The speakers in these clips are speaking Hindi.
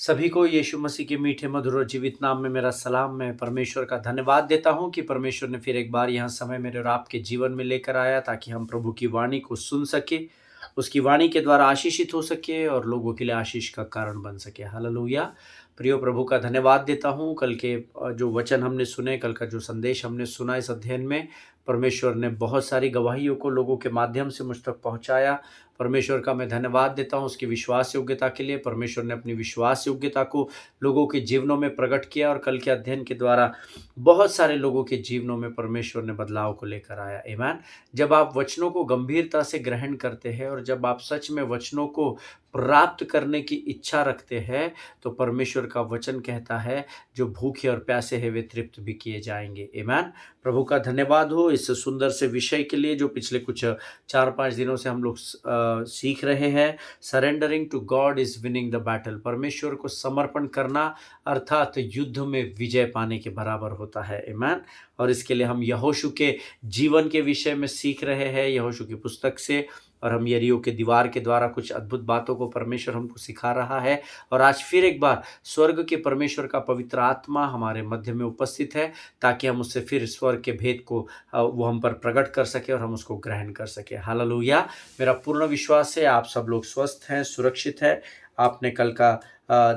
सभी को यीशु मसीह के मीठे मधुर और जीवित नाम में मेरा सलाम। मैं परमेश्वर का धन्यवाद देता हूं कि परमेश्वर ने फिर एक बार यहां समय मेरे और आपके जीवन में लेकर आया ताकि हम प्रभु की वाणी को सुन सके, उसकी वाणी के द्वारा आशीषित हो सके और लोगों के लिए आशीष का कारण बन सके। हालेलुया। प्रियो, प्रभु का धन्यवाद देता हूं। कल के जो वचन हमने सुने, कल का जो संदेश हमने सुना, इस अध्ययन में परमेश्वर ने बहुत सारी गवाहियों को लोगों के माध्यम से मुझ तक पहुंचाया। परमेश्वर का मैं धन्यवाद देता हूं उसकी विश्वास योग्यता के लिए। परमेश्वर ने अपनी विश्वास योग्यता को लोगों के जीवनों में प्रकट किया और कल के अध्ययन के द्वारा बहुत सारे लोगों के जीवनों में परमेश्वर ने बदलाव को लेकर आया। आमीन। जब आप वचनों को गंभीरता से ग्रहण करते हैं और जब आप सच में वचनों को प्राप्त करने की इच्छा रखते हैं, तो परमेश्वर का वचन कहता है जो भूखे और प्यासे हैं वे तृप्त भी किए जाएंगे। आमीन। प्रभु का धन्यवाद हो इस सुंदर से विषय के लिए जो पिछले कुछ 4-5 दिनों से हम लोग सीख रहे हैं। Surrendering to God is winning the battle. परमेश्वर को समर्पण करना अर्थात युद्ध में विजय पाने के बराबर होता है। आमीन। और इसके लिए हम यहोशू के जीवन के विषय में सीख रहे हैं, यहोशू की पुस्तक से, और हम यरीहो के दीवार के द्वारा कुछ अद्भुत बातों को परमेश्वर हमको सिखा रहा है। और आज फिर एक बार स्वर्ग के परमेश्वर का पवित्र आत्मा हमारे मध्य में उपस्थित है ताकि हम उससे फिर स्वर्ग के भेद को वो हम पर प्रकट कर सके और हम उसको ग्रहण कर सके। हालेलुया। मेरा पूर्ण विश्वास है आप सब लोग स्वस्थ हैं, सुरक्षित हैं। आपने कल का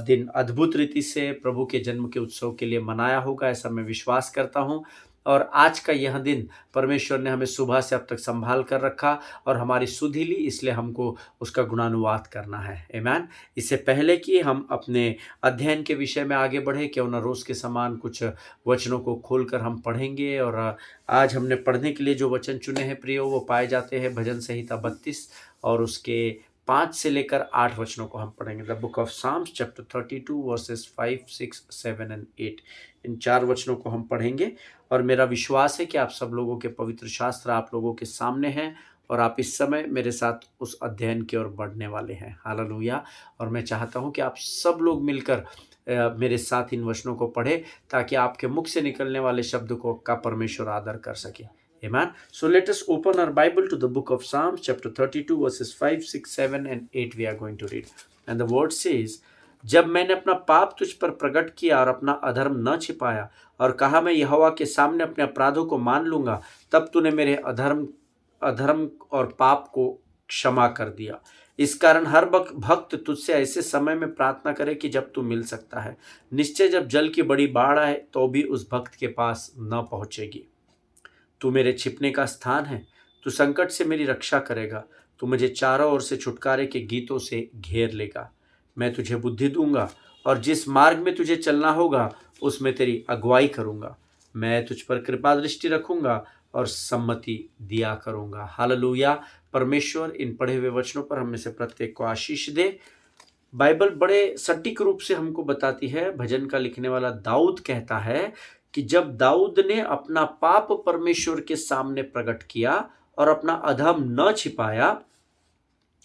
दिन अद्भुत रीति से प्रभु के जन्म के उत्सव के लिए मनाया होगा, ऐसा मैं विश्वास करता हूँ। और आज का यह दिन परमेश्वर ने हमें सुबह से अब तक संभाल कर रखा और हमारी सुधि ली, इसलिए हमको उसका गुणानुवाद करना है। आमीन। इससे पहले कि हम अपने अध्ययन के विषय में आगे बढ़े, क्यों न रोज के समान कुछ वचनों को खोलकर हम पढ़ेंगे। और आज हमने पढ़ने के लिए जो वचन चुने हैं प्रियो, वो पाए जाते हैं भजन संहिता 32 और उसके 5 से लेकर 8 वचनों को हम पढ़ेंगे। The book of Psalms chapter 32 verses 5, 6, 7 and 8। इन 4 वचनों को हम पढ़ेंगे और मेरा विश्वास है कि आप सब लोगों के पवित्र शास्त्र आप लोगों के सामने हैं और आप इस समय मेरे साथ उस अध्ययन की ओर बढ़ने वाले हैं। हालेलुया। और मैं चाहता हूं कि आप सब लोग मिलकर मेरे साथ इन वचनों को पढ़े ताकि आपके मुख से निकलने वाले शब्द को का परमेश्वर आदर कर सके। Amen. So let us open our Bible to the book of Psalms, chapter 32, verses 5, 6, 7 and 8 we are going to read. And the word says, जब मैंने अपना पाप तुझ पर प्रकट किया और अपना अधर्म न छिपाया और कहा मैं यहोवा के सामने अपने अपराधों को मान लूंगा, तब तूने मेरे अधर्म और पाप को क्षमा कर दिया। इस कारण हर भक्त तुझसे ऐसे समय में प्रार्थना करे कि जब तू मिल सकता है। निश्चय जब जल की बड़ी बाढ़ आए तो भी उस भक्त के पास न पहुंचेगी। तू मेरे छिपने का स्थान है, तू संकट से मेरी रक्षा करेगा, तू मुझे चारों ओर से छुटकारे के गीतों से घेर लेगा। मैं तुझे बुद्धि दूंगा और जिस मार्ग में तुझे चलना होगा उसमें तेरी अगुवाई करूंगा। मैं तुझ पर कृपा दृष्टि रखूंगा और सम्मति दिया करूंगा। हालेलुया। परमेश्वर इन पढ़े हुए वचनों पर हम में से प्रत्येक को आशीष दे। बाइबल बड़े सटीक रूप से हमको बताती है। भजन का लिखने वाला दाऊद कहता है कि जब दाऊद ने अपना पाप परमेश्वर के सामने प्रकट किया और अपना अधर्म न छिपाया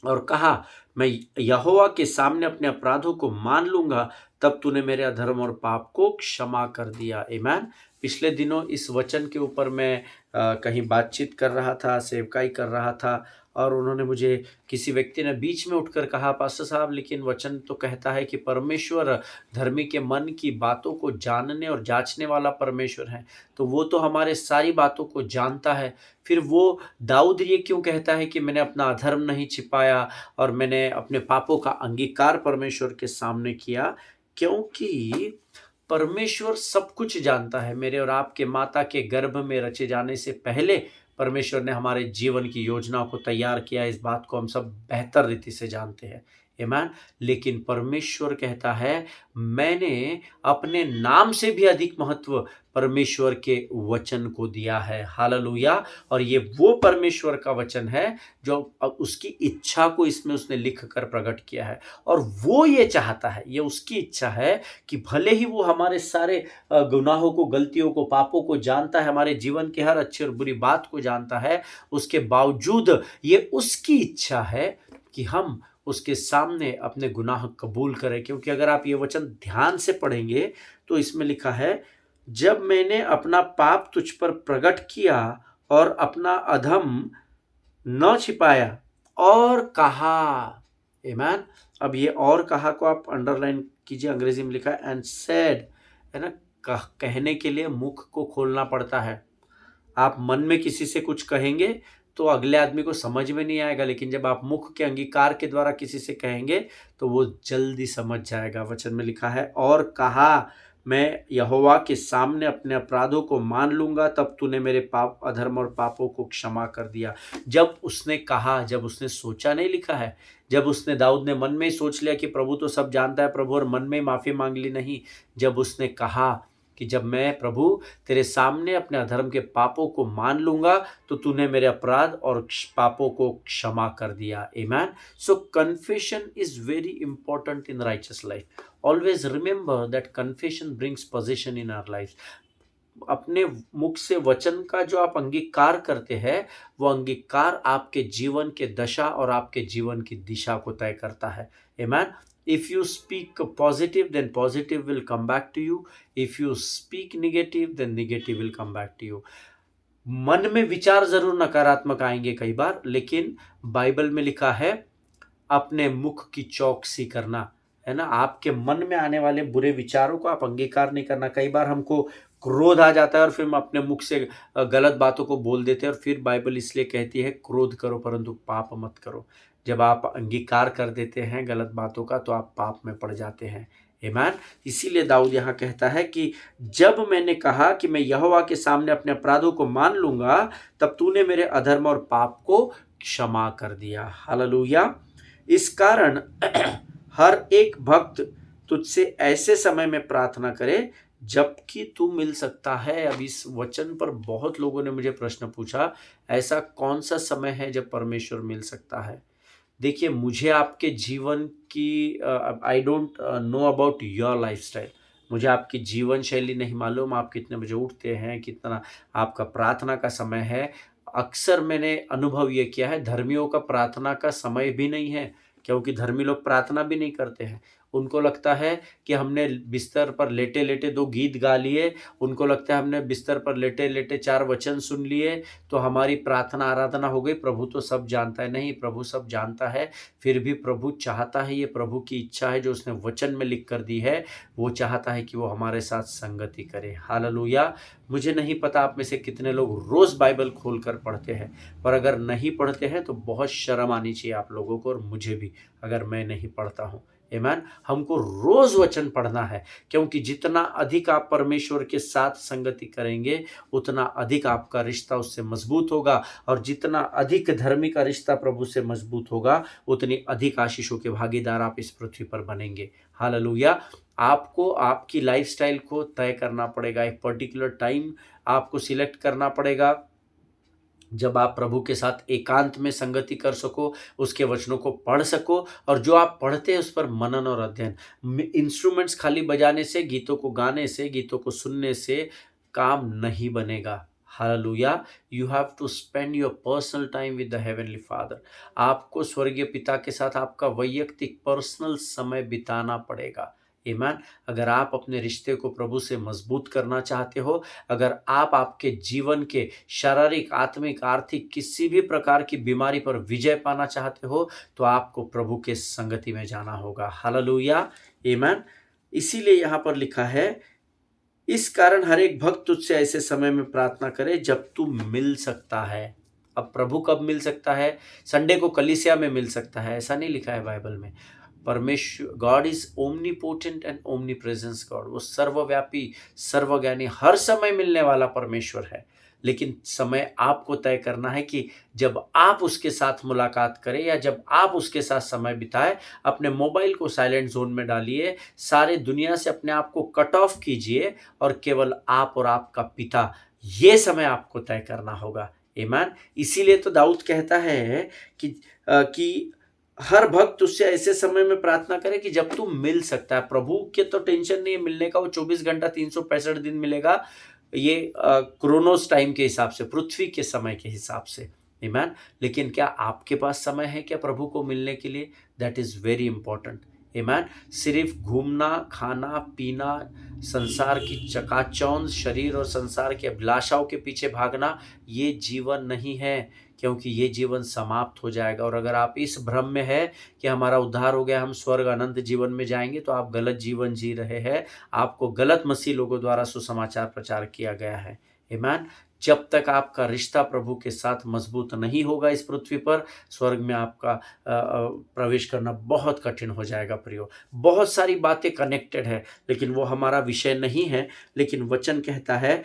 और कहा मैं यहोवा के सामने अपने अपराधों को मान लूंगा, तब तूने मेरे अधर्म और पाप को क्षमा कर दिया। आमीन। पिछले दिनों इस वचन के ऊपर मैं कहीं बातचीत कर रहा था, सेवकाई कर रहा था और उन्होंने मुझे किसी व्यक्ति ने बीच में उठकर कहा, पास्टर साहब लेकिन वचन तो कहता है कि परमेश्वर धर्मी के मन की बातों को जानने और जांचने वाला परमेश्वर है, तो वो तो हमारे सारी बातों को जानता है। फिर वो दाऊद ये क्यों कहता है कि मैंने अपना अधर्म नहीं छिपाया और मैंने अपने पापों का अंगीकार परमेश्वर के सामने किया? क्योंकि परमेश्वर सब कुछ जानता है। मेरे और आपके माता के गर्भ में रचे जाने से पहले परमेश्वर ने हमारे जीवन की योजनाओं को तैयार किया। इस बात को हम सब बेहतर रीति से जानते हैं। आमीन। लेकिन परमेश्वर कहता है मैंने अपने नाम से भी अधिक महत्व परमेश्वर के वचन को दिया है। हालेलुया। और ये वो परमेश्वर का वचन है जो उसकी इच्छा को इसमें उसने लिख कर प्रकट किया है और वो ये चाहता है, ये उसकी इच्छा है कि भले ही वो हमारे सारे गुनाहों को, गलतियों को, पापों को जानता है, हमारे जीवन की हर अच्छी और बुरी बात को जानता है, उसके बावजूद ये उसकी इच्छा है कि हम उसके सामने अपने गुनाह कबूल करें। क्योंकि अगर आप ये वचन ध्यान से पढ़ेंगे तो इसमें लिखा है जब मैंने अपना पाप तुझ पर प्रकट किया और अपना अधर्म न छिपाया और कहा। आमीन। अब ये और कहा को आप अंडरलाइन कीजिए, अंग्रेजी में लिखा है एंड सेड, है ना। कहने के लिए मुख को खोलना पड़ता है। आप मन में किसी से कुछ कहेंगे तो अगले आदमी को समझ में नहीं आएगा, लेकिन जब आप मुख के अंगीकार के द्वारा किसी से कहेंगे तो वो जल्दी समझ जाएगा। वचन में लिखा है और कहा मैं यहोवा के सामने अपने अपराधों को मान लूंगा, तब तूने मेरे पाप, अधर्म और पापों को क्षमा कर दिया। जब उसने कहा, जब उसने सोचा, नहीं लिखा है जब उसने, दाऊद ने मन में ही सोच लिया कि प्रभु तो सब जानता है प्रभु, और मन में ही माफी मांग ली, नहीं। जब उसने कहा कि जब मैं प्रभु तेरे सामने अपने अधर्म के पापों को मान लूंगा तो तूने मेरे अपराध और पापों को क्षमा कर दिया। Amen. So confession is very important in righteous life. Always remember that confession brings position in our life. अपने मुख से वचन का जो आप अंगीकार करते हैं, वो अंगीकार आपके जीवन के दशा और आपके जीवन की दिशा को तय करता है। आमेन। If you speak positive, then positive will come back to you. If you speak negative, then negative will come back to you. मन में विचार जरूर नकारात्मक आएंगे कई बार, लेकिन बाइबल में लिखा है अपने मुख की चौकसी करना, है ना। आपके मन में आने वाले बुरे विचारों को आप अंगीकार नहीं करना। कई बार हमको क्रोध आ जाता है और फिर हम अपने मुख से गलत बातों को बोल देते हैं, और फिर बाइबल इसलिए कहती है क्रोध करो परंतु पाप मत करो। जब आप अंगीकार कर देते हैं गलत बातों का तो आप पाप में पड़ जाते हैं। आमीन। इसीलिए दाऊद यहाँ कहता है कि जब मैंने कहा कि मैं यहोवा के सामने अपने अपराधों को मान लूंगा, तब तूने मेरे अधर्म और पाप को क्षमा कर दिया। हालेलुया। इस कारण हर एक भक्त तुझसे ऐसे समय में प्रार्थना करे जबकि तू मिल सकता है। अब इस वचन पर बहुत लोगों ने मुझे प्रश्न पूछा, ऐसा कौन सा समय है जब परमेश्वर मिल सकता है। देखिए, मुझे आपके जीवन की आई don't know about your lifestyle. मुझे आपकी जीवन शैली नहीं मालूम, आप कितने बजे उठते हैं, कितना आपका प्रार्थना का समय है। अक्सर मैंने अनुभव ये किया है, धर्मियों का प्रार्थना का समय भी नहीं है, क्योंकि धर्मी लोग प्रार्थना भी नहीं करते हैं। उनको लगता है कि हमने बिस्तर पर लेटे लेटे 2 गीत गा लिए, उनको लगता है हमने बिस्तर पर लेटे लेटे 4 वचन सुन लिए तो हमारी प्रार्थना आराधना हो गई। प्रभु तो सब जानता है। नहीं, प्रभु सब जानता है, फिर भी प्रभु चाहता है, ये प्रभु की इच्छा है जो उसने वचन में लिख कर दी है, वो चाहता है कि वो हमारे साथ संगति करे। हालेलुया। मुझे नहीं पता आप में से कितने लोग रोज बाइबल खोल कर पढ़ते हैं, पर अगर नहीं पढ़ते हैं तो बहुत शर्म आनी चाहिए आप लोगों को और मुझे भी, अगर मैं नहीं पढ़ता हूँ। आमीन। हमको रोज वचन पढ़ना है, क्योंकि जितना अधिक आप परमेश्वर के साथ संगति करेंगे उतना अधिक आपका रिश्ता उससे मजबूत होगा, और जितना अधिक धर्मी का रिश्ता प्रभु से मजबूत होगा उतनी अधिक आशीषों के भागीदार आप इस पृथ्वी पर बनेंगे। हालेलुया। आपको आपकी लाइफस्टाइल को तय करना पड़ेगा, एक पर्टिकुलर टाइम आपको सिलेक्ट करना पड़ेगा जब आप प्रभु के साथ एकांत में संगति कर सको, उसके वचनों को पढ़ सको, और जो आप पढ़ते हैं उस पर मनन और अध्ययन। इंस्ट्रूमेंट्स खाली बजाने से, गीतों को गाने से, गीतों को सुनने से काम नहीं बनेगा। Hallelujah. You have to spend your personal time with the heavenly father. आपको स्वर्गीय पिता के साथ आपका वैयक्तिक पर्सनल समय बिताना पड़ेगा। आमीन। अगर आप अपने रिश्ते को प्रभु से मजबूत करना चाहते हो, अगर आप आपके जीवन के शारीरिक, आत्मिक, आर्थिक किसी भी प्रकार की बीमारी पर विजय पाना चाहते हो, तो आपको प्रभु के संगति में जाना होगा। हालेलुया। आमीन। इसीलिए यहाँ पर लिखा है, इस कारण हर एक भक्त तुझसे ऐसे समय में प्रार्थना करे जब तू मिल सकता है। अब प्रभु कब मिल सकता है? संडे को कलीसिया में मिल सकता है, ऐसा नहीं लिखा है बाइबल में। परमेश्वर, God is omnipotent and omni presence God. वो सर्वव्यापी, सर्वज्ञानी, हर समय मिलने वाला परमेश्वर है, लेकिन समय आपको तय करना है कि जब आप उसके साथ मुलाकात करें या जब आप उसके साथ समय बिताएं। अपने मोबाइल को साइलेंट जोन में डालिए, सारे दुनिया से अपने आप को कट ऑफ कीजिए, और केवल आप और आपका पिता, ये समय आपको तय करना होगा। आमीन। इसीलिए तो दाऊद कहता है कि हर भक्त उससे ऐसे समय में प्रार्थना करे कि जब तू मिल सकता है। प्रभु के तो टेंशन नहीं है मिलने का, वो 24 घंटा 365 दिन मिलेगा, ये क्रोनोस टाइम के हिसाब से, पृथ्वी के समय के हिसाब से। आमीन। लेकिन क्या आपके पास समय है क्या प्रभु को मिलने के लिए? That is very important. आमीन। सिर्फ घूमना, खाना, पीना, संसार की चकाचौंध, शरीर और संसार की अभिलाषाओं के पीछे भागना, ये जीवन नहीं है। क्योंकि ये जीवन समाप्त हो जाएगा। और अगर आप इस भ्रम में है कि हमारा उद्धार हो गया, हम स्वर्ग अनंत जीवन में जाएंगे, तो आप गलत जीवन जी रहे हैं। आपको गलत मसीह लोगों द्वारा सुसमाचार प्रचार किया गया है। आमीन। जब तक आपका रिश्ता प्रभु के साथ मजबूत नहीं होगा इस पृथ्वी पर, स्वर्ग में आपका प्रवेश करना बहुत कठिन हो जाएगा प्रियो। बहुत सारी बातें कनेक्टेड है, लेकिन वो हमारा विषय नहीं है। लेकिन वचन कहता है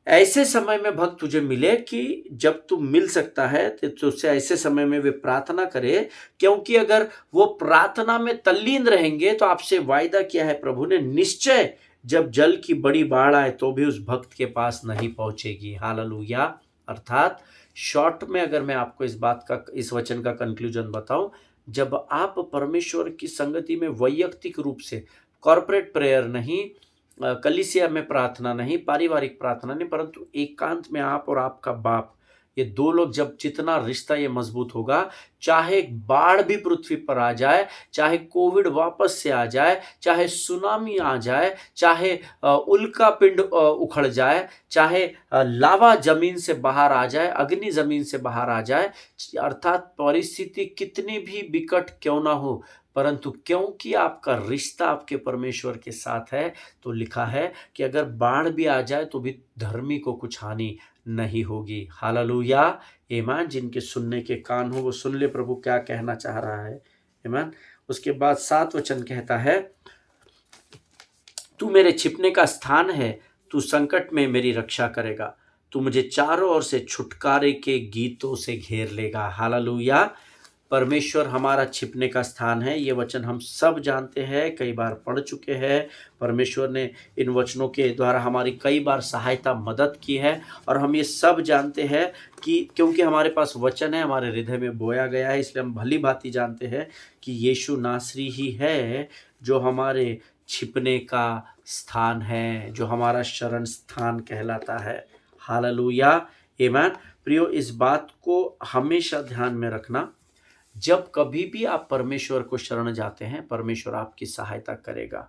ऐसे समय में भक्त तुझे मिले कि जब तू मिल सकता है तो तुझसे ऐसे समय में वे प्रार्थना करे, क्योंकि अगर वो प्रार्थना में तल्लीन रहेंगे तो आपसे वायदा किया है प्रभु ने, निश्चय जब जल की बड़ी बाढ़ आए तो भी उस भक्त के पास नहीं पहुंचेगी। हालेलुया। अर्थात शॉर्ट में अगर मैं आपको इस वचन का कंक्लूजन बताऊं, जब आप परमेश्वर की संगति में वैयक्तिक रूप से, कॉर्पोरेट प्रेयर नहीं, कलीसिया में प्रार्थना नहीं, पारिवारिक प्रार्थना नहीं, परंतु एकांत में आप और आपका बाप, ये दो लोग जब जितना रिश्ता ये मजबूत होगा, चाहे बाढ़ भी पृथ्वी पर आ जाए, चाहे कोविड वापस से आ जाए, चाहे सुनामी आ जाए, चाहे उल्का पिंड उखड़ जाए, चाहे लावा जमीन से बाहर आ जाए, अग्नि जमीन से बाहर आ जाए, अर्थात परिस्थिति कितनी भी विकट क्यों ना हो, परंतु क्योंकि आपका रिश्ता आपके परमेश्वर के साथ है, तो लिखा है कि अगर बाढ़ भी आ जाए तो भी धर्मी को कुछ हानि नहीं होगी। हालेलुया। आमीन। जिनके सुनने के कान हो वो सुन ले प्रभु क्या कहना चाह रहा है। आमीन। उसके बाद 7 वचन कहता है, तू मेरे छिपने का स्थान है, तू संकट में मेरी रक्षा करेगा, तू मुझे चारों ओर से छुटकारे के गीतों से घेर लेगा। हालेलुया। परमेश्वर हमारा छिपने का स्थान है, ये वचन हम सब जानते हैं, कई बार पढ़ चुके हैं। परमेश्वर ने इन वचनों के द्वारा हमारी कई बार सहायता मदद की है, और हम ये सब जानते हैं कि क्योंकि हमारे पास वचन है, हमारे हृदय में बोया गया है, इसलिए हम भली भांति जानते हैं कि यीशु नासरी ही है जो हमारे छिपने का स्थान है, जो हमारा शरण स्थान कहलाता है। हालेलुया। आमीन। प्रियो, इस बात को हमेशा ध्यान में रखना, जब कभी भी आप परमेश्वर को शरण जाते हैं, परमेश्वर आपकी सहायता करेगा।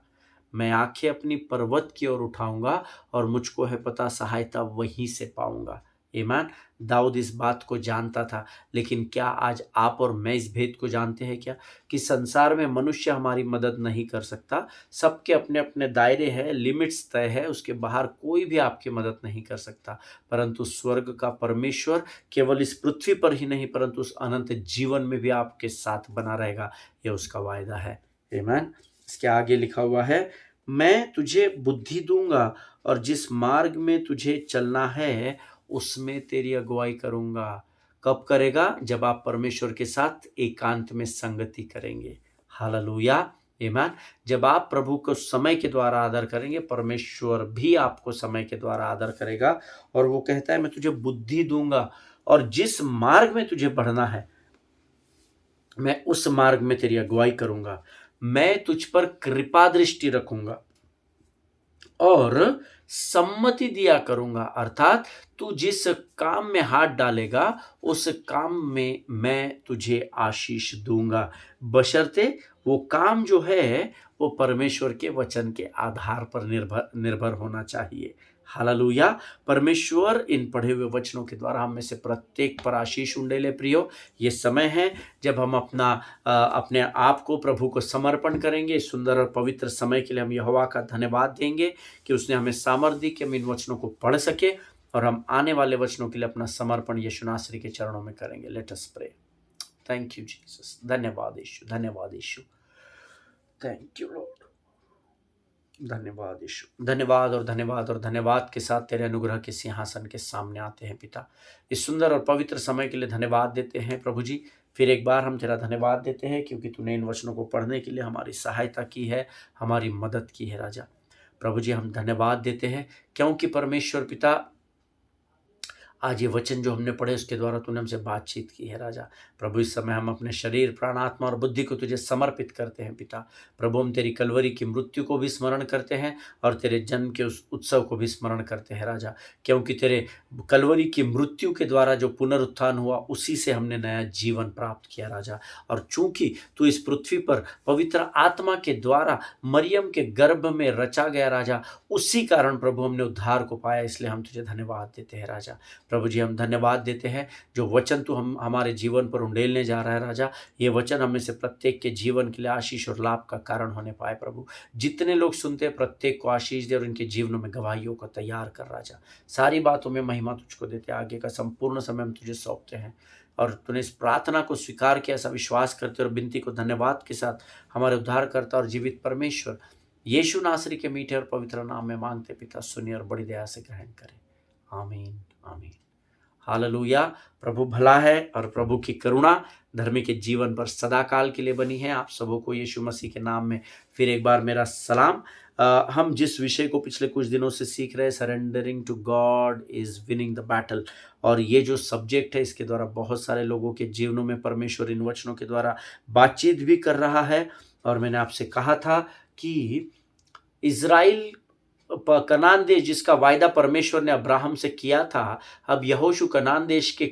मैं आंखें अपनी पर्वत की ओर उठाऊंगा और मुझको है पता सहायता वहीं से पाऊंगा। ईमान। दाऊद इस बात को जानता था, लेकिन क्या आज आप और मैं इस भेद को जानते हैं क्या, कि संसार में मनुष्य हमारी मदद नहीं कर सकता। सबके अपने अपने दायरे हैं, लिमिट्स तय है, उसके बाहर कोई भी आपकी मदद नहीं कर सकता। परंतु स्वर्ग का परमेश्वर केवल इस पृथ्वी पर ही नहीं, परंतु उस अनंत जीवन में भी आपके साथ बना रहेगा, ये उसका वायदा है। आमीन। इसके आगे लिखा हुआ है, मैं तुझे बुद्धि दूंगा और जिस मार्ग में तुझे चलना है उसमें तेरी अगुवाई करूंगा। कब करेगा? जब आप परमेश्वर के साथ एकांत में संगति करेंगे। हालेलुया। आमीन। जब आप प्रभु को समय के द्वारा आदर करेंगे, परमेश्वर भी आपको समय के द्वारा आदर करेगा। और वो कहता है, मैं तुझे बुद्धि दूंगा और जिस मार्ग में तुझे बढ़ना है मैं उस मार्ग में तेरी अगुवाई करूंगा। मैं तुझ पर कृपा दृष्टि रखूंगा और सम्मति दिया करूंगा। अर्थात तू जिस काम में हाथ डालेगा उस काम में मैं तुझे आशीष दूंगा, बशर्ते वो काम जो है वो परमेश्वर के वचन के आधार पर निर्भर होना चाहिए। हालेलुया। परमेश्वर इन पढ़े हुए वचनों के द्वारा हम में से प्रत्येक पर आशीष उंडेले। प्रियो, ये समय है जब हम अपने आप को प्रभु को समर्पण करेंगे। इस सुंदर और पवित्र समय के लिए हम यहोवा का धन्यवाद देंगे कि उसने हमें सामर्थ दी कि हम इन वचनों को पढ़ सके, और हम आने वाले वचनों के लिए अपना समर्पण यीशु नासरी के चरणों में करेंगे। Let us pray. Thank you Jesus. धन्यवाद यीशु, धन्यवाद यीशु, थैंक यू लॉर्ड। धन्यवाद यीशु। धन्यवाद और धन्यवाद और धन्यवाद के साथ तेरे अनुग्रह के सिंहासन के सामने आते हैं पिता। इस सुंदर और पवित्र समय के लिए धन्यवाद देते हैं प्रभु जी। फिर एक बार हम तेरा धन्यवाद देते हैं क्योंकि तूने इन वचनों को पढ़ने के लिए हमारी सहायता की है, हमारी मदद की है राजा। प्रभु जी, हम धन्यवाद देते हैं क्योंकि परमेश्वर पिता आज ये वचन जो हमने पढ़े उसके द्वारा तूने हमसे बातचीत की है राजा। प्रभु, इस समय हम अपने शरीर, प्राण, आत्मा और बुद्धि को तुझे समर्पित करते हैं पिता। प्रभु, हम तेरी कलवरी की मृत्यु को भी स्मरण करते हैं और तेरे जन्म के उस उत्सव को भी स्मरण करते हैं राजा, क्योंकि तेरे कलवरी की मृत्यु के द्वारा जो पुनरुत्थान हुआ उसी से हमने नया जीवन प्राप्त किया राजा। और चूंकि तू इस पृथ्वी पर पवित्र आत्मा के द्वारा मरियम के गर्भ में रचा गया राजा, उसी कारण प्रभु हमने उद्धार को पाया, इसलिए हम तुझे धन्यवाद देते हैं राजा। प्रभु जी हम धन्यवाद देते हैं, जो वचन तू हम हमारे जीवन पर उंडेलने जा रहा है राजा, ये वचन हमें से प्रत्येक के जीवन के लिए आशीष और लाभ का कारण होने पाए प्रभु। जितने लोग सुनते हैं प्रत्येक को आशीष दे और उनके जीवनों में गवाहियों को तैयार कर राजा। सारी बातों में महिमा तुझको देते, आगे का संपूर्ण समय हम तुझे सौंपते हैं और तूने इस प्रार्थना को स्वीकार किया, ऐसा विश्वास करते और विनती को धन्यवाद के साथ हमारे उद्धारकर्ता और जीवित परमेश्वर यीशु नासरी के मीठे और पवित्र नाम में मांगते पिता, सुनिए और बड़ी दया से ग्रहण करें। आमीन आमीन। हालेलुया। प्रभु भला है और प्रभु की करुणा धर्मी के जीवन पर सदा काल के लिए बनी है। आप सबों को यीशु मसीह के नाम में फिर एक बार मेरा सलाम। हम जिस विषय को पिछले कुछ दिनों से सीख रहे हैं, surrendering to God is winning the battle, और ये जो सब्जेक्ट है इसके द्वारा बहुत सारे लोगों के जीवनों में परमेश्वर इन वचनों के द्वारा बातचीत भी कर रहा है। और मैंने आपसे कहा था कि इज़राइल कनान देश जिसका वायदा परमेश्वर ने अब्राहम से किया था, अब यहोशू कनान देश के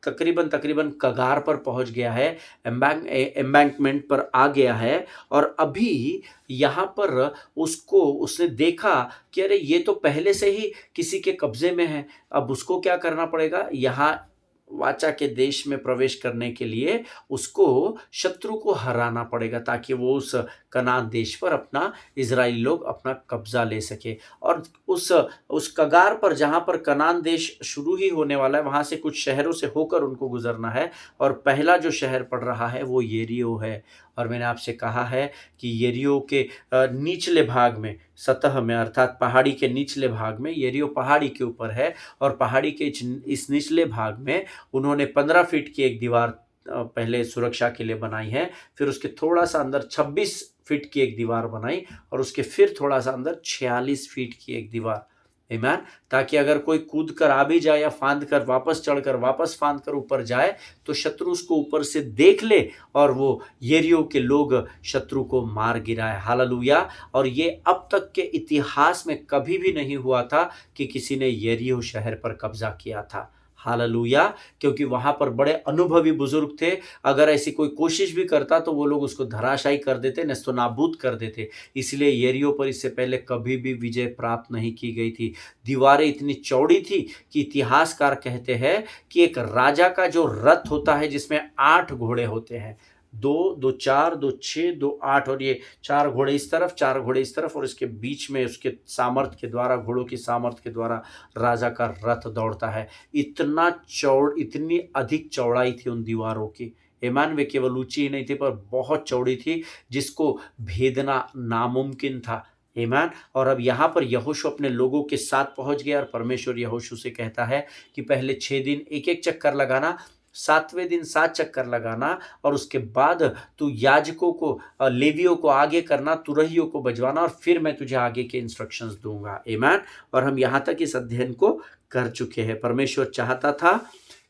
तकरीबन कगार पर पहुंच गया है, एम्बैंकमेंट पर आ गया है। और अभी यहाँ पर उसने देखा कि अरे ये तो पहले से ही किसी के कब्जे में है, अब उसको क्या करना पड़ेगा, यहाँ वाचा के देश में प्रवेश करने के लिए उसको शत्रु को हराना पड़ेगा ताकि वो उस कनान देश पर अपना इजराइली लोग अपना कब्जा ले सके। और उस कगार पर जहाँ पर कनान देश शुरू ही होने वाला है, वहाँ से कुछ शहरों से होकर उनको गुजरना है। और पहला जो शहर पड़ रहा है वो यरीहो है। और मैंने आपसे कहा है कि यरीहो के निचले भाग में, सतह में अर्थात पहाड़ी के निचले भाग में, यरीहो पहाड़ी के ऊपर है और पहाड़ी के इस निचले भाग में उन्होंने 15 फीट की एक दीवार पहले सुरक्षा के लिए बनाई है। फिर उसके थोड़ा सा अंदर 26 फीट की एक दीवार बनाई और उसके फिर थोड़ा सा अंदर 46 फीट की एक दीवार। आमीन। ताकि अगर कोई कूद कर आ भी जाए या फांद कर वापस चढ़कर वापस फांद कर ऊपर जाए तो शत्रु उसको ऊपर से देख ले और वो यरीहो के लोग शत्रु को मार गिराए। हालेलुया। और ये अब तक के इतिहास में कभी भी नहीं हुआ था कि किसी ने यरीहो शहर पर कब्जा किया था। हालेलुया। क्योंकि वहां पर बड़े अनुभवी बुजुर्ग थे, अगर ऐसी कोई कोशिश भी करता तो वो लोग उसको धराशायी कर देते, नेस्तनाबूद कर देते। इसलिए यरीहो पर इससे पहले कभी भी विजय प्राप्त नहीं की गई थी। दीवारें इतनी चौड़ी थी कि इतिहासकार कहते हैं कि एक राजा का जो रथ होता है जिसमें 8 घोड़े होते हैं, 2, 2, 4, 2, 6, 2, 8, और ये 4 घोड़े इस तरफ 4 घोड़े इस तरफ, और इसके बीच में उसके सामर्थ्य के द्वारा, घोड़ों की सामर्थ्य के द्वारा राजा का रथ दौड़ता है। इतनी अधिक चौड़ाई थी उन दीवारों की। आमीन। वे केवल ऊंची ही नहीं थी पर बहुत चौड़ी थी, जिसको भेदना नामुमकिन था। आमीन। और अब यहाँ पर यहोशू अपने लोगों के साथ पहुंच गया और परमेश्वर यहोशू से कहता है कि पहले 6 दिन एक चक्कर लगाना, 7वें दिन 7 चक्कर लगाना, और उसके बाद तू याजकों को, लेवियों को आगे करना, तुरहियों को बजवाना, और फिर मैं तुझे आगे के इंस्ट्रक्शंस दूंगा। आमीन। और हम यहाँ तक इस अध्ययन को कर चुके हैं। परमेश्वर चाहता था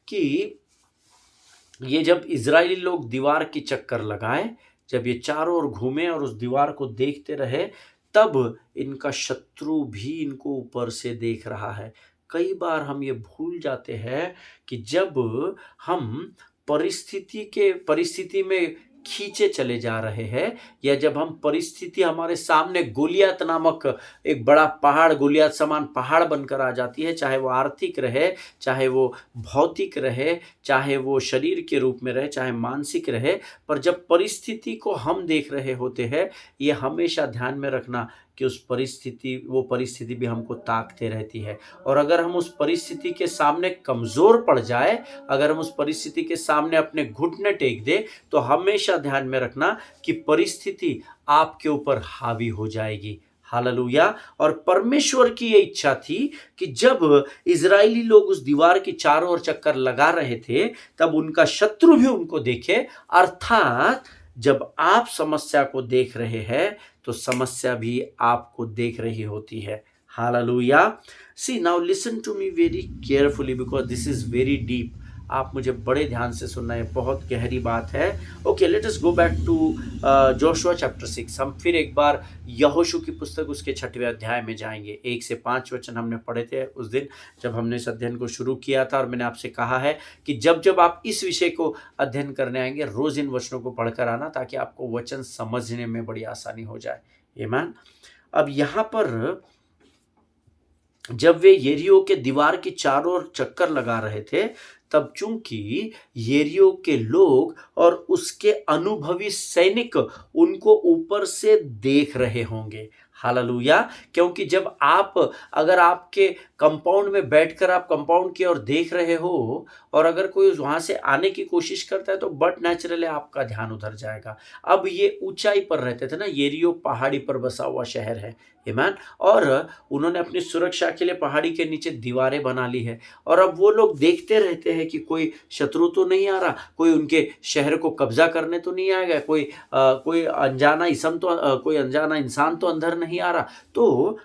कि ये जब इजरायली लोग दीवार की चक्कर लगाए, जब ये चारों ओर घूमे और उस दीवार को देखते रहे, तब इनका शत्रु भी इनको ऊपर से देख रहा है। कई बार हम ये भूल जाते हैं कि जब हम परिस्थिति में खींचे चले जा रहे हैं, या जब हम परिस्थिति हमारे सामने गोलियत नामक एक बड़ा पहाड़, गोलियत समान पहाड़ बनकर आ जाती है, चाहे वो आर्थिक रहे, चाहे वो भौतिक रहे, चाहे वो शरीर के रूप में रहे, चाहे मानसिक रहे, पर जब परिस्थिति को हम देख रहे होते हैं, ये हमेशा ध्यान में रखना कि वो परिस्थिति भी हमको ताकते रहती है। और अगर हम उस परिस्थिति के सामने कमजोर पड़ जाए, अगर हम उस परिस्थिति के सामने अपने घुटने टेक दे, तो हमेशा ध्यान में रखना कि परिस्थिति आपके ऊपर हावी हो जाएगी। हालेलुया। और परमेश्वर की ये इच्छा थी कि जब इजरायली लोग उस दीवार की चारों ओर चक्कर लगा रहे थे, तब उनका शत्रु भी उनको देखे। अर्थात जब आप समस्या को देख रहे हैं तो समस्या भी आपको देख रही होती है। Hallelujah. See now listen to me very carefully because this is very deep. आप मुझे बड़े ध्यान से सुनना, है बहुत गहरी बात है। Okay, let us go back to Joshua chapter 6। हम फिर एक बार यहोशू की पुस्तक उसके 6वें अध्याय में जाएंगे। 1 से 5 वचन हमने पढ़े थे उस दिन जब हमने इस अध्ययन को शुरू किया था, और मैंने आपसे कहा है कि जब जब आप इस विषय को अध्ययन करने आएंगे, रोज इन वचनों को पढ़कर आना ताकि आपको वचन समझने में बड़ी आसानी हो जाए। आमीन। अब यहाँ पर जब वे यरीहो के दीवार की चारों ओर चक्कर लगा रहे थे, तब चूंकि यरीहो के लोग और उसके अनुभवी सैनिक उनको ऊपर से देख रहे होंगे। हालेलुया। क्योंकि जब आप, अगर आपके कंपाउंड में बैठकर आप कंपाउंड की ओर देख रहे हो और अगर कोई वहां से आने की कोशिश करता है तो बट नेचुरली आपका ध्यान उधर जाएगा। अब ये ऊंचाई पर रहते थे ना, यरीहो पहाड़ी पर बसा हुआ शहर है, आमीन। और उन्होंने अपनी सुरक्षा के लिए पहाड़ी के नीचे दीवारें बना ली है। और अब वो लोग देखते रहते हैं कि कोई शत्रु तो नहीं आ रहा, कोई उनके शहर को कब्जा करने तो नहीं आएगा, कोई अनजाना इसम तो कोई अनजाना इंसान तो अंदर नहीं आ रहा। तो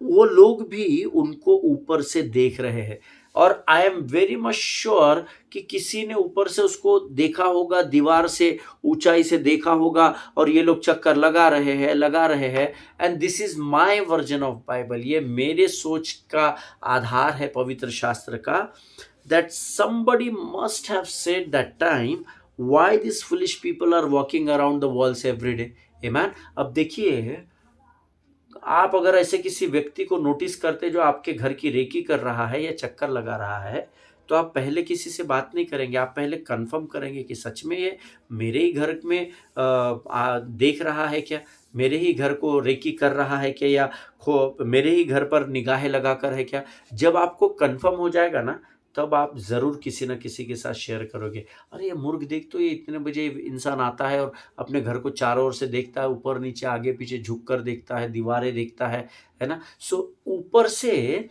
वो लोग भी उनको ऊपर से देख रहे हैं। और I am very much sure कि किसी ने ऊपर से उसको देखा होगा, दीवार से ऊंचाई से देखा होगा, और ये लोग चक्कर लगा रहे हैं। And this is my version of Bible, ये मेरे सोच का आधार है पवित्र शास्त्र का। That somebody must have said that time, why these foolish people are walking around the walls every day, amen। अब देखिए, आप अगर ऐसे किसी व्यक्ति को नोटिस करते जो आपके घर की रेकी कर रहा है या चक्कर लगा रहा है, तो आप पहले किसी से बात नहीं करेंगे, आप पहले कंफर्म करेंगे कि सच में ये मेरे ही घर में देख रहा है क्या, मेरे ही घर को रेकी कर रहा है क्या, या मेरे ही घर पर निगाहें लगाकर है क्या। जब आपको कंफर्म हो जाएगा ना, तब आप ज़रूर किसी न किसी के साथ शेयर करोगे। अरे ये मूर्ख देख, तो ये इतने बजे इंसान आता है और अपने घर को चारों ओर से देखता है, ऊपर नीचे आगे पीछे झुक कर देखता है, दीवारें देखता है ना। सो ऊपर से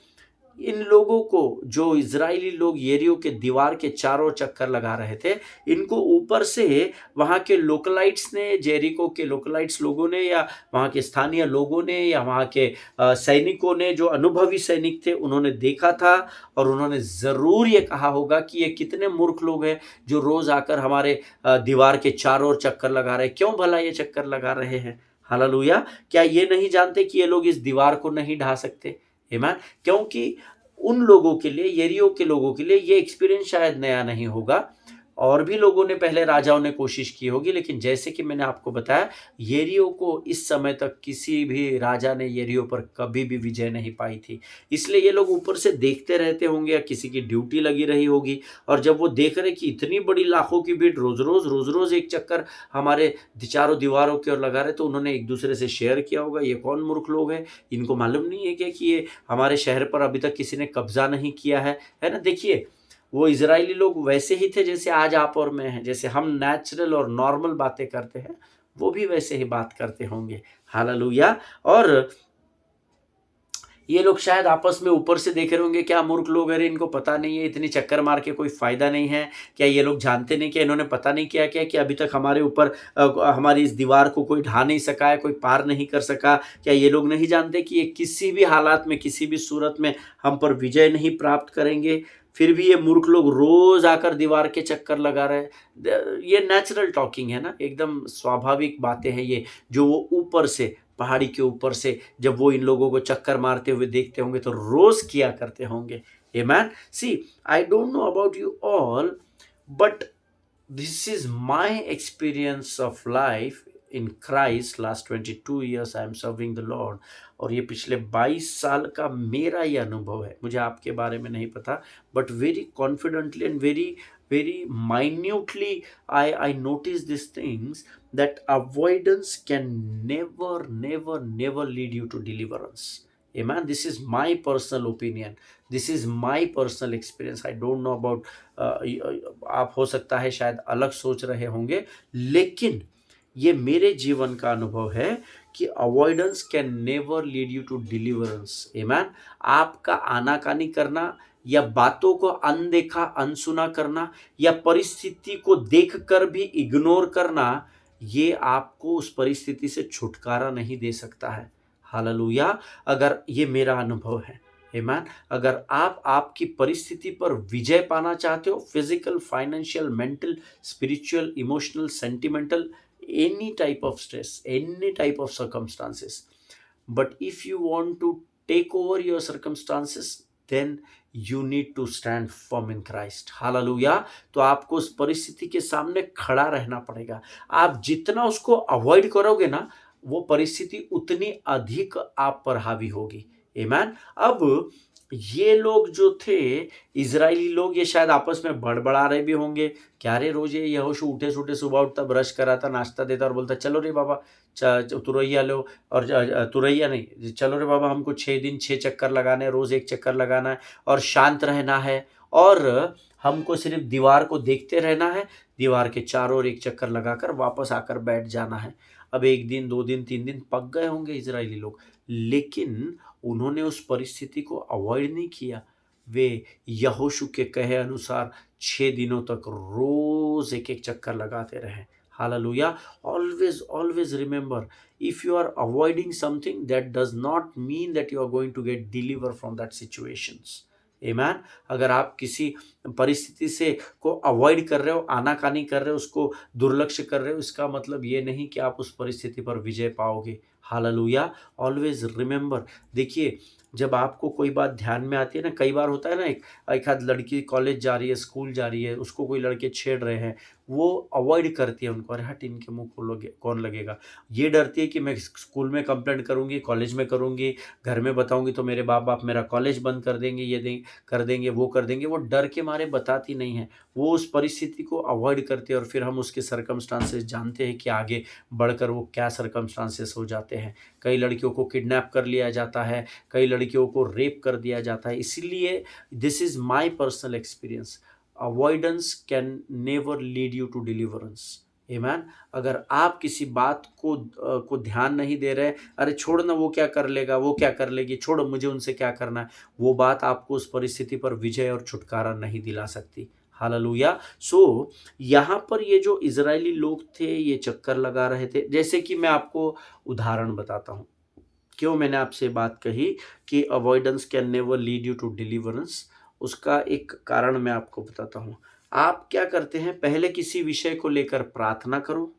इन लोगों को, जो इज़राइली लोग यरीहो के दीवार के चारों चक्कर लगा रहे थे, इनको ऊपर से वहाँ के लोकलाइट्स ने, जेरिको के लोकलाइट्स लोगों ने, या वहाँ के स्थानीय लोगों ने, या वहाँ के सैनिकों ने, जो अनुभवी सैनिक थे, उन्होंने देखा था। और उन्होंने ज़रूर ये कहा होगा कि ये कितने मूर्ख लोग हैं जो रोज़ आकर हमारे दीवार के चारों ओर चक्कर लगा रहे हैं। क्यों भला ये चक्कर लगा रहे हैं? हालेलुया। क्या ये नहीं जानते कि ये लोग इस दीवार को नहीं ढा सकते? आमीन। क्योंकि उन लोगों के लिए, यरीहो के लोगों के लिए ये एक्सपीरियंस शायद नया नहीं होगा। और भी लोगों ने, पहले राजाओं ने कोशिश की होगी, लेकिन जैसे कि मैंने आपको बताया, यरीहो को इस समय तक किसी भी राजा ने यरीहो पर कभी भी विजय नहीं पाई थी। इसलिए ये लोग ऊपर से देखते रहते होंगे, या किसी की ड्यूटी लगी रही होगी। और जब वो देख रहे कि इतनी बड़ी लाखों की भीड़ रोज रोज एक चक्कर हमारे चारों दीवारों की ओर लगा रहे, तो उन्होंने एक दूसरे से शेयर किया होगा, ये कौन मूर्ख लोग हैं, इनको मालूम नहीं है क्या कि ये हमारे शहर पर अभी तक किसी ने कब्जा नहीं किया है ना। देखिए, वो इज़राइली लोग वैसे ही थे जैसे आज आप और मैं हैं। जैसे हम नेचुरल और नॉर्मल बातें करते हैं, वो भी वैसे ही बात करते होंगे। हालेलुया। और ये लोग शायद आपस में ऊपर से देख रहे होंगे, क्या मूर्ख लोग, अरे इनको पता नहीं है, इतनी चक्कर मार के कोई फ़ायदा नहीं है। क्या ये लोग जानते नहीं, क्या इन्होंने पता नहीं किया क्या कि अभी तक हमारे ऊपर हमारी इस दीवार को कोई ढा नहीं सका है, कोई पार नहीं कर सका। क्या ये लोग नहीं जानते कि ये किसी भी हालात में, किसी भी सूरत में हम पर विजय नहीं प्राप्त करेंगे। फिर भी ये मूर्ख लोग रोज़ आकर दीवार के चक्कर लगा रहे हैं। ये नेचुरल टॉकिंग है ना, एकदम स्वाभाविक बातें हैं ये, जो वो ऊपर से, पहाड़ी के ऊपर से जब वो इन लोगों को चक्कर मारते हुए देखते होंगे तो रोज किया करते होंगे। Amen. See, I don't know about you all, but this is my experience of life in Christ. Last 22 years I am serving the Lord. और ये पिछले 22 साल का मेरा ये अनुभव है। मुझे आपके बारे में नहीं पता, but very confidently and very minutely I notice these things, that avoidance can never lead you to deliverance। Amen। This is my personal opinion, this is my personal experience। I don't know about आप हो सकता है शायद अलग सोच रहे होंगे, लेकिन ये मेरे जीवन का अनुभव है कि avoidance can never lead you to deliverance. Amen. आपका आनाकानी करना, या बातों को अनदेखा अनसुना करना, या परिस्थिति को देखकर भी इग्नोर करना, ये आपको उस परिस्थिति से छुटकारा नहीं दे सकता है। हालेलुया। अगर ये मेरा अनुभव है, आमीन। अगर आप आपकी परिस्थिति पर विजय पाना चाहते हो, physical, financial, mental, spiritual, emotional, sentimental, any type of stress, any type of circumstances, but if you want to take over your circumstances, then you need to stand firm in Christ। Hallelujah. तो आपको उस परिस्थिति के सामने खड़ा रहना पड़ेगा। आप जितना उसको अवॉइड करोगे ना, वो परिस्थिति उतनी अधिक आप पर हावी होगी। आमीन। अब ये लोग जो थे, इज़राइली लोग, ये शायद आपस में बड़बड़ा रहे भी होंगे, क्या रे रोज़ ये यहोशू उठे-सूठे सुबह उठता, ब्रश कराता, नाश्ता देता और बोलता चलो रे बाबा तुरैया लो, और तुरैया नहीं, चलो रे बाबा हमको 6 दिन 6 चक्कर लगाने हैं, रोज़ 1 चक्कर लगाना है और शांत रहना है और हमको सिर्फ़ दीवार को देखते रहना है, दीवार के चारों ओर 1 चक्कर लगाकर वापस आकर बैठ जाना है। अब 1 दिन, 2 दिन, 3 दिन पक गए होंगे इज़राइली लोग, लेकिन उन्होंने उस परिस्थिति को अवॉइड नहीं किया। वे यहोशू के कहे अनुसार 6 दिनों तक रोज़ एक-एक चक्कर लगाते रहे। Hallelujah! Always, always remember, if you are avoiding something, that does not mean that you are going to get delivered from that situations. आमेन। अगर आप किसी परिस्थिति से को अवॉइड कर रहे हो, आनाकानी कर रहे हो, उसको दुर्लक्ष्य कर रहे हो, इसका मतलब ये नहीं कि आप उस परिस्थिति पर विजय पाओगे। हालेलुया! ऑलवेज रिमेंबर, देखिए, जब आपको कोई बात ध्यान में आती है ना, कई बार होता है ना, एक एक आध लड़की कॉलेज जा रही है, स्कूल जा रही है, उसको कोई लड़के छेड़ रहे हैं, वो अवॉइड करती है उनको, अरे हट, इनके मुँह को लोगे कौन लगेगा। ये डरती है कि मैं स्कूल में कंप्लेंट करूँगी, कॉलेज में करूँगी, घर में बताऊँगी तो मेरे बाप मेरा कॉलेज बंद कर देंगे, ये कर देंगे, वो कर देंगे। वो डर के मारे बताती नहीं है, वो उस परिस्थिति को अवॉइड करती है और फिर हम उसके सर्कमस्टांसेस जानते हैं कि आगे बढ़कर वो क्या सर्कमस्टांसेस हो जाते हैं। कई लड़कियों को किडनैप कर लिया जाता है, कई लड़कियों को रेप कर दिया जाता है। इसीलिए this is my personal experience, avoidance can never lead you to deliverance. Amen. अगर आप किसी बात को ध्यान नहीं दे रहे, अरे छोड़ ना, वो क्या कर लेगा, वो क्या कर लेगी, छोड़, मुझे उनसे क्या करना है, वो बात आपको उस परिस्थिति पर विजय और छुटकारा नहीं दिला सकती। हालेलुया। सो यहाँ पर ये जो इज़राइली लोग थे, ये चक्कर लगा रहे थे। जैसे कि मैं आपको उदाहरण बताता हूँ, क्यों मैंने आपसे बात कही कि avoidance can never lead you to deliverance. उसका एक कारण मैं आपको बताता हूँ। आप क्या करते हैं, पहले किसी विषय को लेकर प्रार्थना करो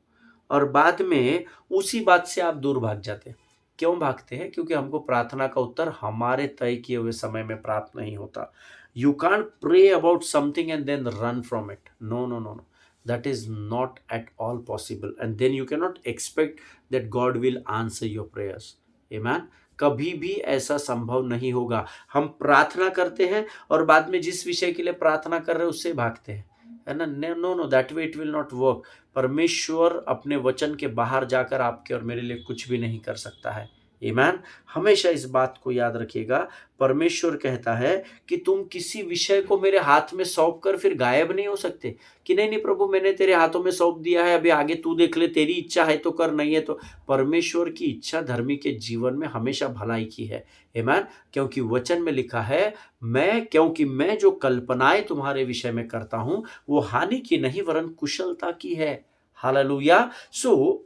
और बाद में उसी बात से आप दूर भाग जाते हैं। क्यों भागते हैं? क्योंकि हमको प्रार्थना का उत्तर हमारे तय किए हुए समय में प्राप्त नहीं होता। You can't pray about something and then run from it. No, no, no, no. That is not at all possible, and then you cannot expect that God will answer your prayers. Amen. कभी भी ऐसा संभव नहीं होगा। हम प्रार्थना करते हैं और बाद में जिस विषय के लिए प्रार्थना कर रहे हैं उससे भागते हैं, है ना। No, no, that way it will not work. परमेश्वर अपने वचन के बाहर जाकर आपके और मेरे लिए कुछ भी नहीं कर सकता है। आमीन। हमेशा इस बात को याद रखिएगा, परमेश्वर कहता है कि तुम किसी विषय को मेरे हाथ में सौंप कर फिर गायब नहीं हो सकते, कि नहीं नहीं प्रभु, मैंने तेरे हाथों में सौंप दिया है, अभी आगे तू देख ले, तेरी इच्छा है तो कर, नहीं है तो। परमेश्वर की इच्छा धर्मी के जीवन में हमेशा भलाई की है। आमीन। क्योंकि वचन में लिखा है, क्योंकि मैं जो कल्पनाएं तुम्हारे विषय में करता हूं वो हानि की नहीं वरन कुशलता की है। हालेलुया। सो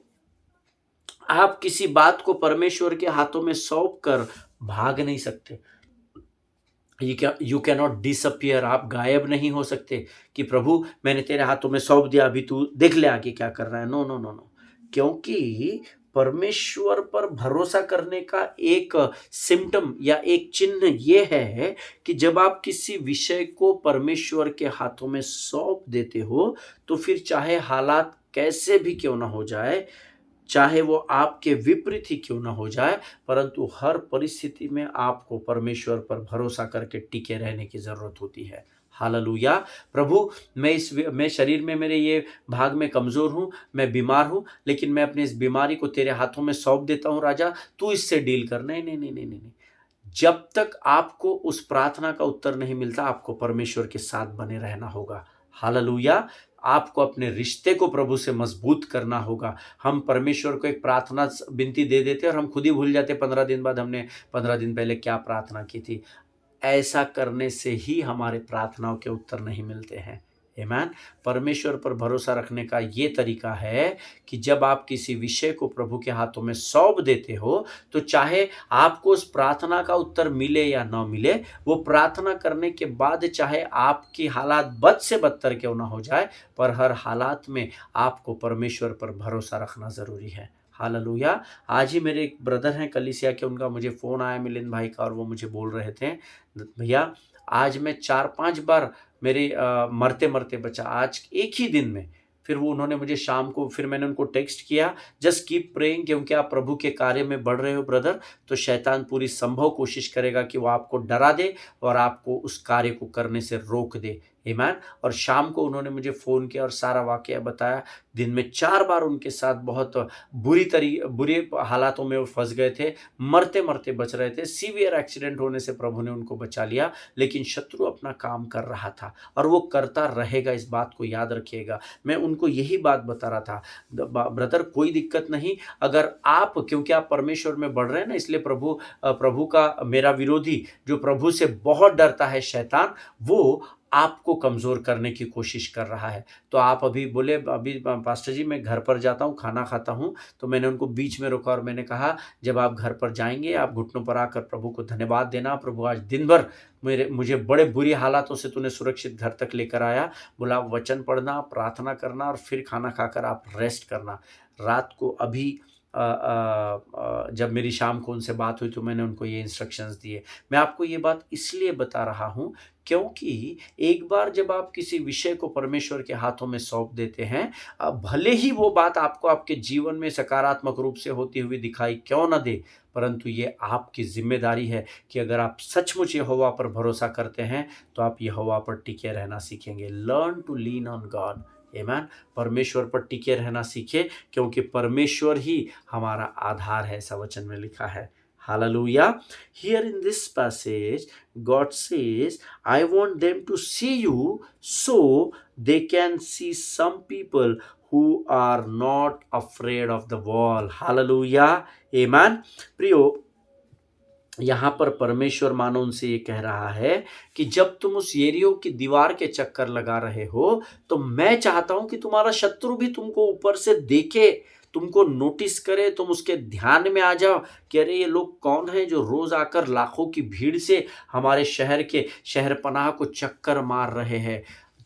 आप किसी बात को परमेश्वर के हाथों में सौंप कर भाग नहीं सकते। यू कैन नॉट डिसअपियर, आप गायब नहीं हो सकते कि प्रभु मैंने तेरे हाथों में सौंप दिया, अभी तू देख ले आगे क्या कर रहा है। No, no, no, no. क्योंकि परमेश्वर पर भरोसा करने का एक सिम्टम या एक चिन्ह ये है कि जब आप किसी विषय को परमेश्वर के हाथों में सौंप देते हो, तो फिर चाहे हालात कैसे भी क्यों ना हो जाए, चाहे वो आपके विपरीत ही क्यों ना हो जाए, परंतु हर परिस्थिति में आपको परमेश्वर पर भरोसा करके टिके रहने की ज़रूरत होती है। हालेलुया। प्रभु, मैं शरीर में, मेरे ये भाग में कमज़ोर हूँ, मैं बीमार हूँ, लेकिन मैं अपनी इस बीमारी को तेरे हाथों में सौंप देता हूँ राजा, तू इससे डील कर। नहीं, नहीं, नहीं, नहीं, नहीं, नहीं। जब तक आपको उस प्रार्थना का उत्तर नहीं मिलता, आपको परमेश्वर के साथ बने रहना होगा। हालेलुया। आपको अपने रिश्ते को प्रभु से मजबूत करना होगा। हम परमेश्वर को एक प्रार्थना विनती दे देते और हम खुद ही भूल जाते 15 दिन बाद हमने 15 दिन पहले क्या प्रार्थना की थी। ऐसा करने से ही हमारे प्रार्थनाओं के उत्तर नहीं मिलते हैं। आमीन। परमेश्वर पर भरोसा रखने का ये तरीका है कि जब आप किसी विषय को प्रभु के हाथों में सौंप देते हो, तो चाहे आपको उस प्रार्थना का उत्तर मिले या ना मिले, वो प्रार्थना करने के बाद चाहे आपकी हालात बद से बदतर क्यों ना हो जाए, पर हर हालात में आपको परमेश्वर पर भरोसा रखना ज़रूरी है। हालेलुया। आज ही मेरे एक ब्रदर हैं कलीसिया के, उनका मुझे फ़ोन आया मिलिंद भाई का, और वो मुझे बोल रहे थे, भैया आज मैं 4-5 बार मेरे मरते-मरते बचा। आज एक ही दिन में फिर वो उन्होंने मुझे शाम को, फिर मैंने उनको टेक्स्ट किया, जस्ट कीप प्रेइंग, क्योंकि आप प्रभु के कार्य में बढ़ रहे हो ब्रदर, तो शैतान पूरी संभव कोशिश करेगा कि वो आपको डरा दे और आपको उस कार्य को करने से रोक दे। आमीन। और शाम को उन्होंने मुझे फ़ोन किया और सारा वाक़या बताया। दिन में 4 बार उनके साथ बहुत बुरे हालातों में वो फँस गए थे, मरते-मरते बच रहे थे, सीवियर एक्सीडेंट होने से प्रभु ने उनको बचा लिया, लेकिन शत्रु अपना काम कर रहा था और वो करता रहेगा, इस बात को याद रखिएगा। मैं उनको यही बात बता रहा था, ब्रदर कोई दिक्कत नहीं, अगर आप, क्योंकि आप परमेश्वर में बढ़ रहे हैं ना, इसलिए प्रभु का मेरा विरोधी जो प्रभु से बहुत डरता है शैतान, वो आपको कमज़ोर करने की कोशिश कर रहा है। तो आप अभी बोले, अभी पास्टर जी मैं घर पर जाता हूँ, खाना खाता हूँ, तो मैंने उनको बीच में रोका और मैंने कहा, जब आप घर पर जाएँगे, आप घुटनों पर आकर प्रभु को धन्यवाद देना, प्रभु आज दिन भर मुझे बड़े बुरी हालातों से तूने सुरक्षित घर तक लेकर आया। बोला आप वचन पढ़ना, प्रार्थना करना और फिर खाना खाकर आप रेस्ट करना। रात को अभी जब मेरी शाम को उनसे बात हुई तो मैंने उनको ये इंस्ट्रक्शंस दिए। मैं आपको ये बात इसलिए बता रहा हूँ क्योंकि एक बार जब आप किसी विषय को परमेश्वर के हाथों में सौंप देते हैं, भले ही वो बात आपको आपके जीवन में सकारात्मक रूप से होती हुई दिखाई क्यों ना दे, परंतु ये आपकी ज़िम्मेदारी है कि अगर आप सचमुच यहोवा पर भरोसा करते हैं, तो आप यहोवा पर टिके रहना सीखेंगे। Learn to lean on God. Amen. परमेश्वर पर टिके रहना सीखें, क्योंकि परमेश्वर ही हमारा आधार है, ऐसा वचन में लिखा है। Hallelujah. Here in this passage, God says, I want them to see you so they can see some people who are not afraid of the wall. Hallelujah. Amen. प्रियो, यहाँ पर परमेश्वर मानो उनसे ये कह रहा है कि जब तुम उस यरीहो की दीवार के चक्कर लगा रहे हो, तो मैं चाहता हूं कि तुम्हारा शत्रु भी तुमको ऊपर से देखे, तुमको नोटिस करे, तुम उसके ध्यान में आ जाओ कि अरे ये लोग कौन हैं जो रोज आकर लाखों की भीड़ से हमारे शहर पनाह को चक्कर मार रहे हैं,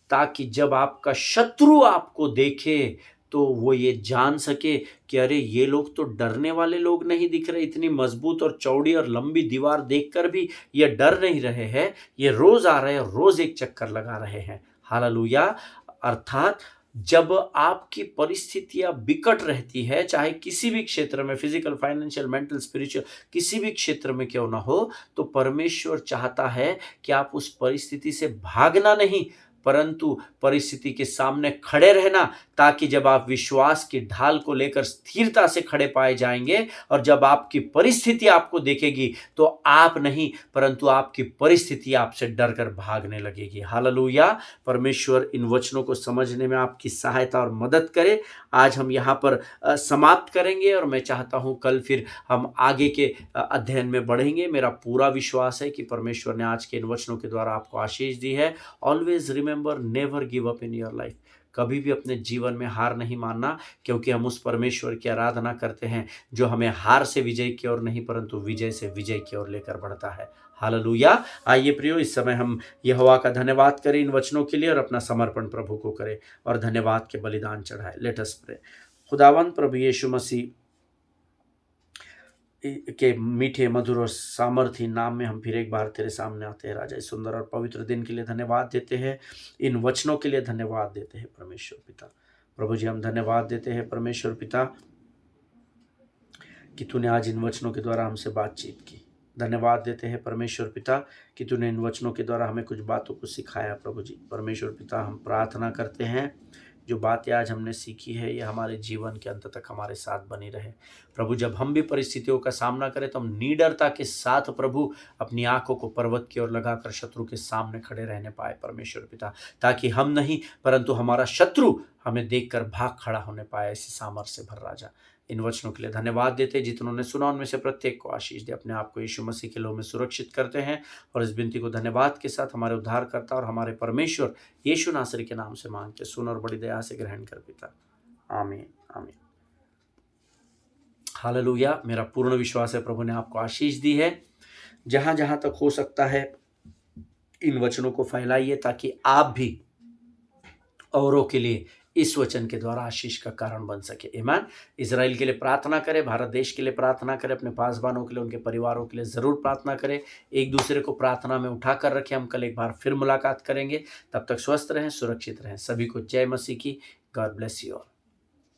ताकि जब आपका शत्रु आपको देखे तो वो ये जान सके कि अरे ये लोग तो डरने वाले लोग नहीं दिख रहे, इतनी मजबूत और चौड़ी और लंबी दीवार देखकर भी ये डर नहीं रहे हैं, ये रोज आ रहे हैं, रोज एक चक्कर लगा रहे हैं। हालेलुया। अर्थात जब आपकी परिस्थितियां बिकट रहती है, चाहे किसी भी क्षेत्र में, फिजिकल, फाइनेंशियल, मेंटल, स्पिरिचुअल, किसी भी क्षेत्र में क्यों ना हो, तो परमेश्वर चाहता है कि आप उस परिस्थिति से भागना नहीं, परंतु परिस्थिति के सामने खड़े रहना, ताकि जब आप विश्वास की ढाल को लेकर स्थिरता से खड़े पाए जाएंगे और जब आपकी परिस्थिति आपको देखेगी तो आप नहीं, परंतु आपकी परिस्थिति आपसे डरकर भागने लगेगी। हालेलुया। परमेश्वर इन वचनों को समझने में आपकी सहायता और मदद करे। आज हम यहाँ पर समाप्त करेंगे और मैं चाहता हूँ कल फिर हम आगे के अध्ययन में बढ़ेंगे। मेरा पूरा विश्वास है कि परमेश्वर ने आज के इन वचनों के द्वारा आपको आशीष दी है। Always remember, never give up in your life. कभी भी अपने जीवन में हार नहीं मानना, क्योंकि हम उस परमेश्वर की आराधना करते हैं जो हमें हार से विजय की ओर नहीं, परंतु विजय से विजय की ओर लेकर बढ़ता है। हालेलुया। आइए प्रियो, इस समय हम यहोवा का धन्यवाद करें इन वचनों के लिए और अपना समर्पण प्रभु को करें और धन्यवाद के बलिदान चढ़ाए। Let us pray. खुदावंद प्रभु यीशु मसीह के मीठे, मधुर और सामर्थी नाम में हम फिर एक बार तेरे सामने आते हैं राजा। इस सुंदर और पवित्र दिन के लिए धन्यवाद देते हैं, इन वचनों के लिए धन्यवाद देते हैं परमेश्वर पिता। प्रभु जी, हम धन्यवाद देते हैं परमेश्वर पिता कि तूने आज इन वचनों के द्वारा हमसे बातचीत की। धन्यवाद देते हैं परमेश्वर पिता कि तूने इन वचनों के द्वारा हमें कुछ बातों को सिखाया। प्रभु जी परमेश्वर पिता, हम प्रार्थना करते हैं जो बातें आज हमने सीखी है ये हमारे जीवन के अंत तक हमारे साथ बनी रहे। प्रभु, जब हम भी परिस्थितियों का सामना करें तो हम निडरता के साथ प्रभु अपनी आंखों को पर्वत की ओर लगाकर शत्रु के सामने खड़े रहने पाए परमेश्वर पिता, ताकि हम नहीं परंतु हमारा शत्रु हमें देखकर भाग खड़ा होने पाए। ऐसे सामर्थ्य से भर राजा, इन वचनों के लिए धन्यवाद देते। जितनों ने सुना उनमें से प्रत्येक को आशीष दे। अपने आप को यीशु मसीह के लोह में सुरक्षित करते हैं और इस विनती को धन्यवाद के साथ हमारे उद्धारकर्ता और हमारे परमेश्वर यीशु नासरी के नाम से मांगते, सुन और बड़ी दया से ग्रहण कर पिता। आमीन आमीन। हालेलुया। मेरा पूर्ण विश्वास है प्रभु ने आपको आशीष दी है। जहां जहां तक हो सकता है इन वचनों को फैलाइए, ताकि आप भी औरों के लिए इस वचन के द्वारा आशीष का कारण बन सके। ईमान। इजराइल के लिए प्रार्थना करें, भारत देश के लिए प्रार्थना करें, अपने पासवानों के लिए, उनके परिवारों के लिए ज़रूर प्रार्थना करें। एक दूसरे को प्रार्थना में उठा कर रखें। हम कल एक बार फिर मुलाकात करेंगे। तब तक स्वस्थ रहें, सुरक्षित रहें। सभी को जय मसीह की। God bless you all.